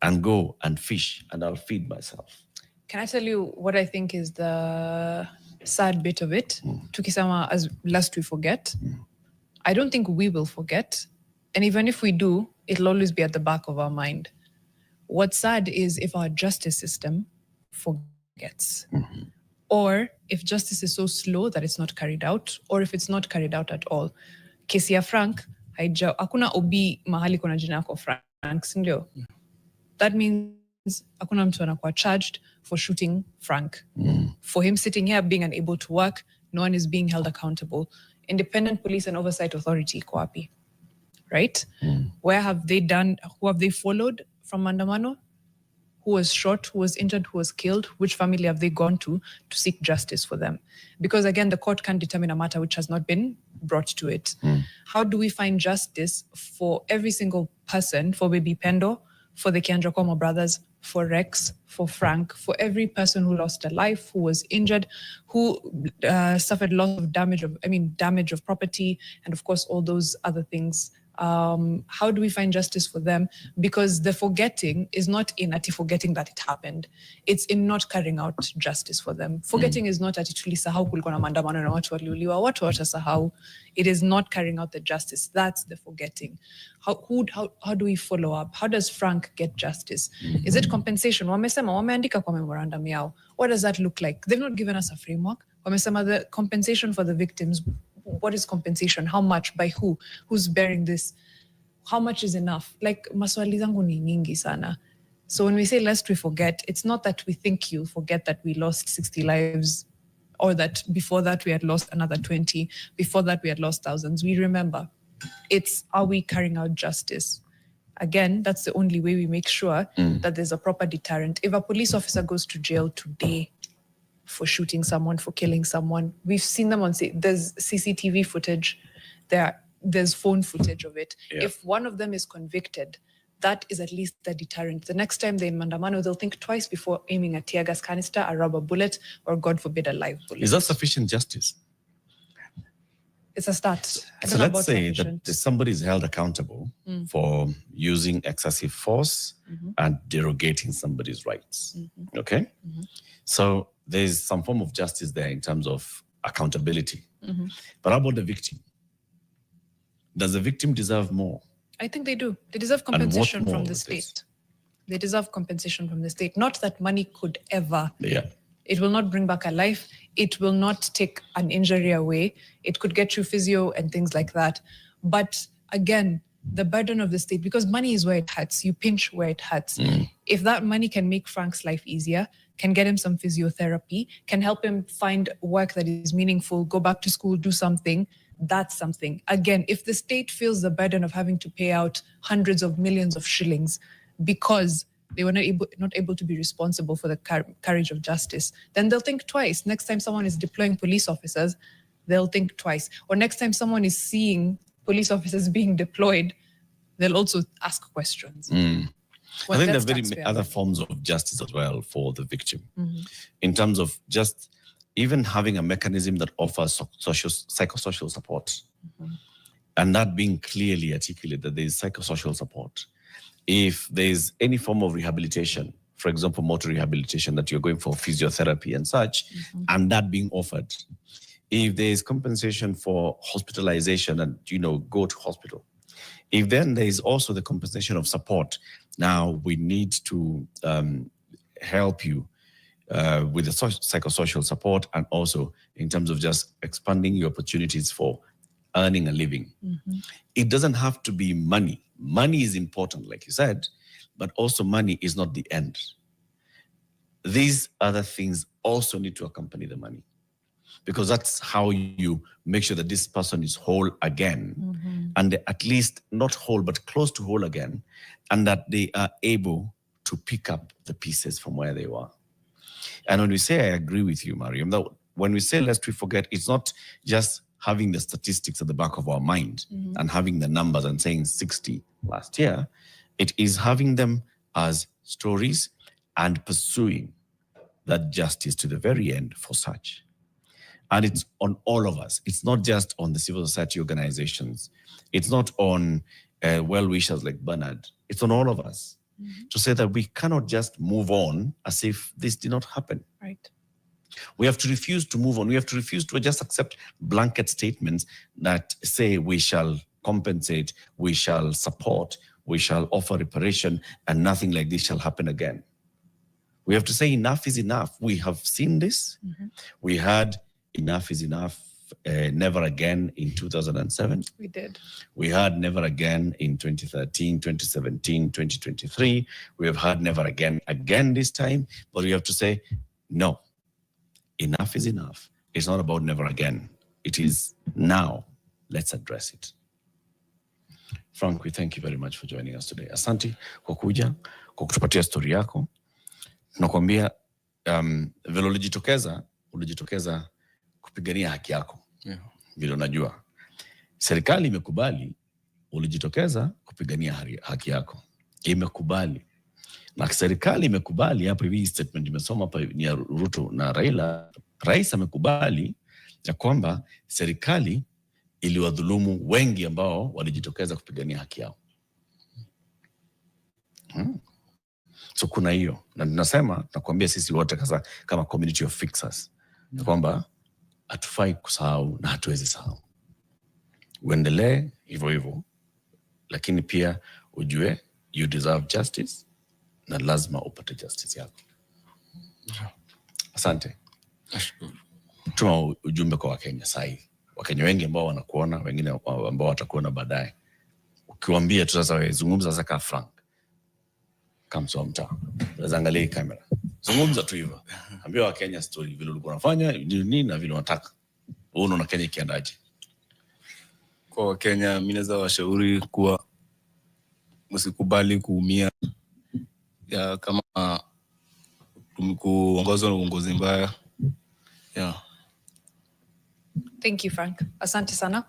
[SPEAKER 1] and go and fish and I'll feed myself.
[SPEAKER 2] Can I tell you what I think is the sad bit of it? Tukisema, as lest we forget. I don't think we will forget. And even if we do, it'll always be at the back of our mind. What's sad is if our justice system forgets. Mm-hmm. Or if justice is so slow that it's not carried out, or if it's not carried out at all. Kesi ya Frank, hakuna obi mahali kuna jina yako Frank, sindio? That means hakuna mtu anakuwa charged for shooting Frank. For him sitting here being unable to work, no one is being held accountable. Independent police and oversight authority iko wapi? Right? Where have they done, who have they followed from Mandamano? Who was shot, who was injured, who was killed? Which family have they gone to seek justice for them? Because again, the court can't determine a matter which has not been brought to it. How do we find justice for every single person, for Baby Pendo, for the Kianjokomo brothers, for Rex, for Frank, for every person who lost a life, who was injured, who suffered loss of damage of property, and of course, all those other things. How do we find justice for them? Because the forgetting is not in ati forgetting that it happened. It's in not carrying out justice for them. Forgetting is not ati tulisahau kulikuwa na maandamano na watu waliuliwa, watu watasahau. It is not carrying out the justice. That's the forgetting. How do we follow up? How does Frank get justice? Is it compensation? Wameandika kwa memorandum yao. What does that look like? They've not given us a framework. Wamesema the compensation for the victims. What is compensation? How much? By who? Who's bearing this? How much is enough? Like, maswali zangu ni nyingi sana. So when we say lest we forget, it's not that we think you'll forget that we lost 60 lives or that before that we had lost another 20, before that we had lost thousands. We remember. It's, are we carrying out justice? Again, that's the only way we make sure that there's a proper deterrent. If a police officer goes to jail today for shooting someone, for killing someone, we've seen them there's CCTV footage, there's phone footage of it. Yeah. If one of them is convicted, that is at least the deterrent. The next time they're in Mandamano, they'll think twice before aiming a tear gas canister, a rubber bullet, or God forbid, a live bullet.
[SPEAKER 1] Is that sufficient justice?
[SPEAKER 2] It's a start.
[SPEAKER 1] So let's say that somebody is held accountable for using excessive force and derogating somebody's rights. Okay? So there's some form of justice there in terms of accountability. But how about the victim? Does the victim deserve more?
[SPEAKER 2] I think they do. They deserve compensation from the state. They deserve compensation from the state. Not that money could ever.
[SPEAKER 1] Yeah.
[SPEAKER 2] It will not bring back a life. It will not take an injury away. It could get you physio and things like that. But again, the burden of the state, because money is where it hurts. You pinch where it hurts. If that money can make Frank's life easier, can get him some physiotherapy, can help him find work that is meaningful, go back to school, do something, that's something. Again, if the state feels the burden of having to pay out hundreds of millions of shillings because they were not able to be responsible for the carriage of justice, then they'll think twice. Next time someone is deploying police officers, they'll think twice. Or next time someone is seeing police officers being deployed, they'll also ask questions.
[SPEAKER 1] I think there are very many other forms of justice as well for the victim, in terms of just even having a mechanism that offers psychosocial support, and that being clearly articulated that there is psychosocial support. If there is any form of rehabilitation, for example, motor rehabilitation, that you're going for physiotherapy and such, and that being offered. If there is compensation for hospitalization and, go to hospital. If then there is also the compensation of support, now we need to help you with the psychosocial support, and also in terms of just expanding your opportunities for earning a living. It doesn't have to be money. Money is important, like you said, but also money is not the end. These other things also need to accompany the money, because that's how you make sure that this person is whole again, and at least not whole, but close to whole again, and that they are able to pick up the pieces from where they were. And when we say, I agree with you, Mariam, that when we say lest we forget, it's not just having the statistics at the back of our mind and having the numbers and saying 60 last year. It is having them as stories and pursuing that justice to the very end for such. And it's on all of us. It's not just on the civil society organizations. It's not on well-wishers like Bernard. It's on all of us to say that we cannot just move on as if this did not happen.
[SPEAKER 2] Right.
[SPEAKER 1] We have to refuse to move on. We have to refuse to just accept blanket statements that say we shall compensate, we shall support, we shall offer reparation, and nothing like this shall happen again. We have to say enough is enough. We have seen this. We had enough is enough, never again in 2007.
[SPEAKER 2] We did.
[SPEAKER 1] We had never again in 2013, 2017, 2023. We have had never again this time. But we have to say, no, enough is enough. It's not about never again. It is now. Let's address it. Frank, we thank you very much for joining us today. Asante kwa kuja, kwa kutupatia story yako. Tunakuambia vile ulijitokeza kupigania haki yako. Vile unajua. Serikali imekubali ulijitokeza kupigania haki yako. Imekubali. Na serikali imekubali, hapa hivi statement imesoma hapa ni ya Ruto na Raila. Rais amekubali ya kwamba serikali iliwadhulumu wengi ambao walijitokeza kupigania haki yao. So kuna hiyo. Na tunakuambia sisi wote kama community of fixers ya kwamba hatufai kusahau na hatuwezi sahau. Uendelee hivyo hivyo, lakini pia ujue you deserve justice na lazima upate justice yako. Asante. Tuma ujumbe kwa Wakenya sahi. Wakenya wengi ambao wanakuona, wengine ambao watakuona baadaye. Ukiwaambia tu sasa wewe zungumza sasa kama Frank. Kamso mtaa. Angalia kamera. Zungumza tu hivyo. Ambia Wakenya story vile ulikuwa unafanya, nini na vile unataka. Wewe unaona Kenya ikiendaje?
[SPEAKER 3] Kwa Wakenya mimi naweza washauri kuwa msikubali kuumia ya kama tumekuongozwa na uongozi mbaya.
[SPEAKER 2] Thank you, Frank. Asante sana.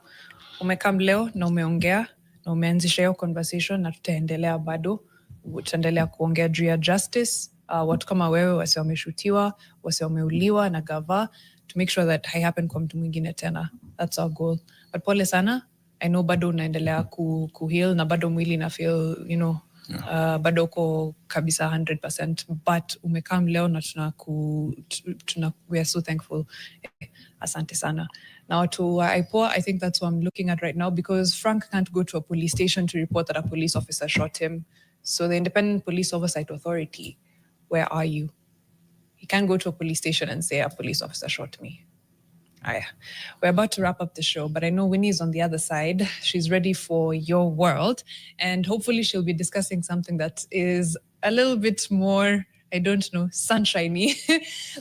[SPEAKER 2] Umekam leo na umeongea na umeanzisha hiyo conversation, na tutaendelea bado. Tutaendelea kuongea juu ya justice. Watu kama wewe wasi wameshutiwa, wasi wameuliwa na gava, to make sure that hai happen kwa mtu mwingine tena. That's our goal. But pole sana. I know bado unaendelea kuheal na bado mwili na feel, bado uko kabisa 100%, but umekam leo na we are so thankful. Asante sana. Now to IPOA, I think that's what I'm looking at right now, because Frank can't go to a police station to report that a police officer shot him. So the Independent Police Oversight Authority, where are you? He can't go to a police station and say a police officer shot me. We're about to wrap up the show, but I know Winnie's on the other side. She's ready for your world, and hopefully she'll be discussing something that is a little bit more, I don't know, sunshiny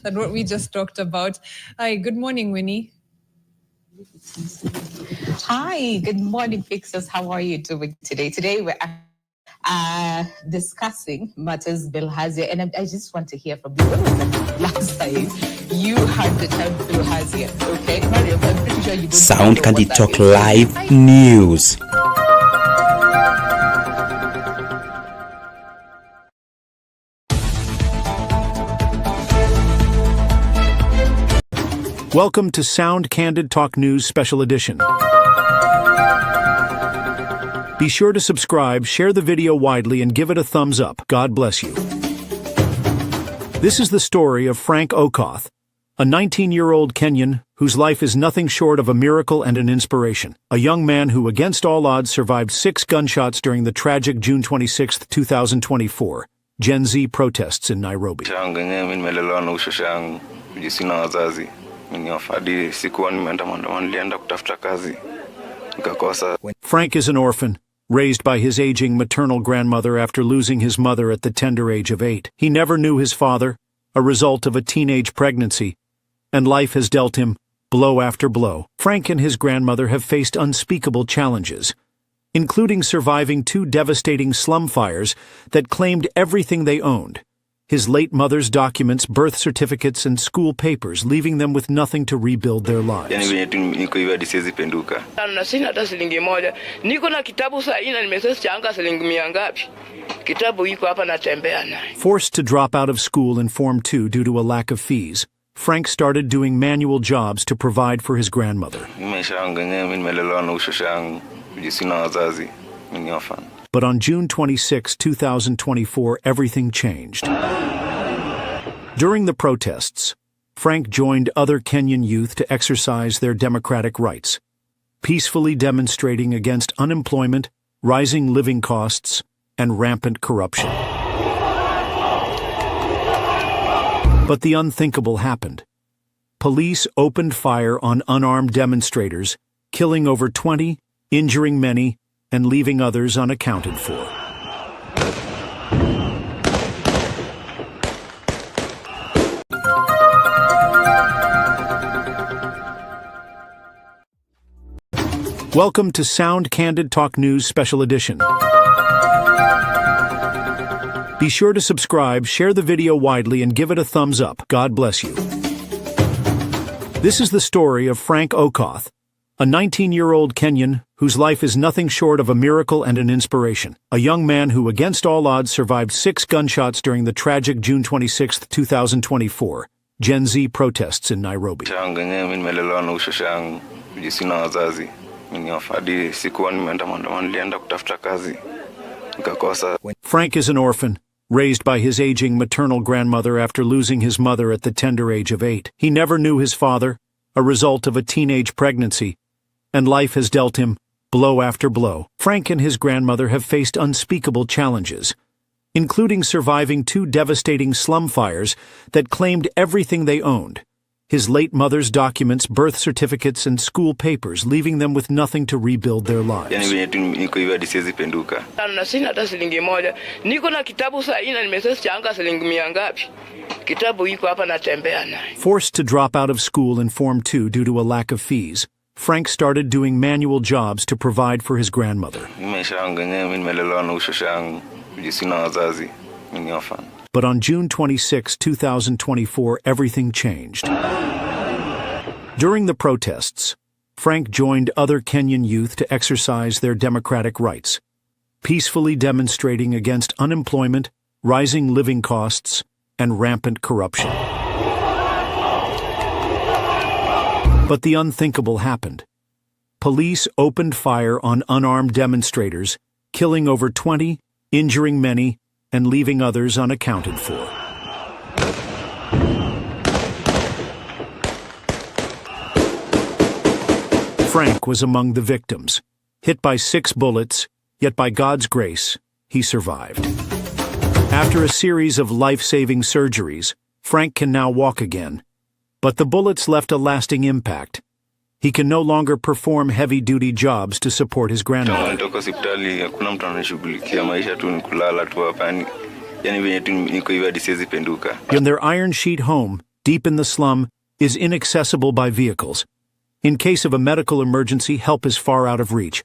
[SPEAKER 2] than what we just talked about. Hi, good morning, Winnie.
[SPEAKER 4] Hi, good morning, Fixers. How are you doing today? Today we're discussing matters Bilharzia, and I just want to hear from you. When was the last time you heard the term Bilharzia? Okay, Mario, I'm pretty sure you don't
[SPEAKER 5] Sound
[SPEAKER 4] know
[SPEAKER 5] Candid
[SPEAKER 4] what that
[SPEAKER 5] Talk
[SPEAKER 4] is.
[SPEAKER 5] Live News.
[SPEAKER 6] Welcome to Sound Candid Talk News Special Edition. Be sure to subscribe, share the video widely, and give it a thumbs up. God bless you. This is the story of Frank Okoth, a 19-year-old Kenyan whose life is nothing short of a miracle and an inspiration. A young man who, against all odds, survived 6 gunshots during the tragic June 26, 2024, Gen Z protests in Nairobi. Frank is an orphan, raised by his aging maternal grandmother after losing his mother at the tender age of 8. He never knew his father, a result of a teenage pregnancy, and life has dealt him blow after blow. Frank and his grandmother have faced unspeakable challenges, including surviving 2 devastating slum fires that claimed everything they owned: his late mother's documents, birth certificates, and school papers, leaving them with nothing to rebuild their lives. Forced to drop out of school in Form 2 due to a lack of fees, Frank started doing manual jobs to provide for his grandmother. But on June 26, 2024, everything changed. During the protests, Frank joined other Kenyan youth to exercise their democratic rights, peacefully demonstrating against unemployment, rising living costs, and rampant corruption. But the unthinkable happened. Police opened fire on unarmed demonstrators, killing over 20, injuring many, and leaving others unaccounted for. Welcome to Sound Candid Talk News Special Edition. Be sure to subscribe, share the video widely, and give it a thumbs up. God bless you. This is the story of Frank Okoth, a 19-year-old Kenyan whose life is nothing short of a miracle and an inspiration. A young man who, against all odds, survived 6 gunshots during the tragic June 26, 2024, Gen Z protests in Nairobi. Frank is an orphan, raised by his aging maternal grandmother after losing his mother at the tender age of 8. He never knew his father, a result of a teenage pregnancy, and life has dealt him blow after blow. Frank and his grandmother have faced unspeakable challenges, including surviving 2 devastating slum fires that claimed everything they owned: his late mother's documents, birth certificates, and school papers, leaving them with nothing to rebuild their lives. Forced to drop out of school in Form 2 due to a lack of fees, Frank started doing manual jobs to provide for his grandmother. But on June 26, 2024, everything changed. During the protests, Frank joined other Kenyan youth to exercise their democratic rights, peacefully demonstrating against unemployment, rising living costs, and rampant corruption. But the unthinkable happened. Police opened fire on unarmed demonstrators, killing over 20, injuring many, and leaving others unaccounted for. Frank was among the victims, hit by 6 bullets, yet by God's grace, he survived. After a series of life-saving surgeries, Frank can now walk again, But the bullets left a lasting impact. He can no longer perform heavy-duty jobs to support his grandmother.
[SPEAKER 7] Nitoka hospitali hakuna mtu ananishughulikia, maisha tu ni kulala tu hapa, yani venye tu niko hivi hadi siwezi penduka.
[SPEAKER 6] And their iron sheet home, deep in the slum, is inaccessible by vehicles. In case of a medical emergency, help is far out of reach.